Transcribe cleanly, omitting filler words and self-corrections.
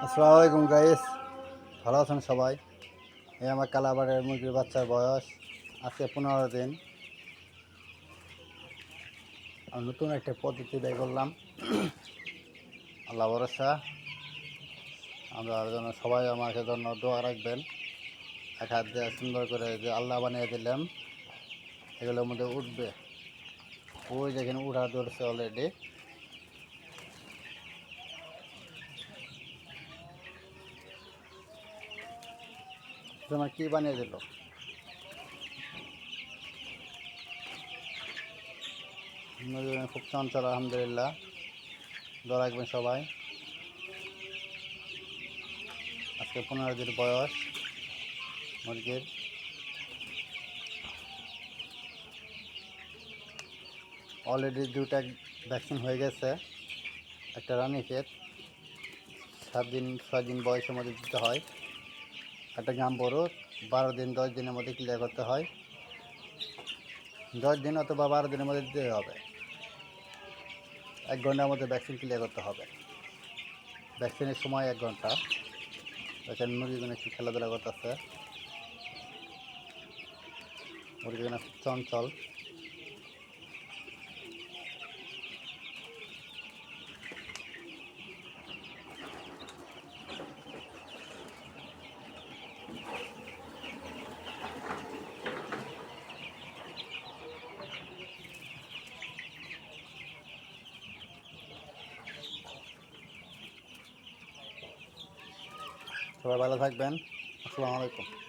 আসসালামু আলাইকুম গাইস, ভালো আছেন সবাই। এই আমার কালাবারের মুরগির বাচ্চার বয়স আজকে 15 দিন। আমি নতুন একটা পদ্ধতি বের করলাম, আল্লাহ ভরসা। আমরা যেন সবাই আমাকে জন্য দোয়া রাখবেন। এক হাত দিয়ে সুন্দর করে যে আল্লাহ বানিয়ে দিলাম, এগুলোর মধ্যে উঠবে। ওই যেখানে উঠা ধরছে অলরেডি। তোমার কি বানিয়ে দিল? খুব চঞ্চল, আলহামদুলিল্লাহ। দোয়া রাখবেন সবাই। আজকে 15 দিন বয়স মুরগির। অলরেডি 2টা ভ্যাকসিন হয়ে গেছে। একটা রানীক্ষেত 7 দিন 6 দিন বয়সের মধ্যে দিতে হয়। একটা গাম বড় 12 দিন 10 দিনের মধ্যে ক্লিয়ার করতে হয়। 10 দিন অথবা 12 দিনের মধ্যে দিতে হবে। 1 ঘন্টার মধ্যে ভ্যাকসিন ক্লিয়ার করতে হবে। ভ্যাকসিনের সময় 1 ঘন্টা। এখানে মুরগিগুলো একটু খেলাধুলা করতেছে। মুরগিগুলো খুব চঞ্চল। সবাই ভালো থাকবেন। আসসালামু আলাইকুম।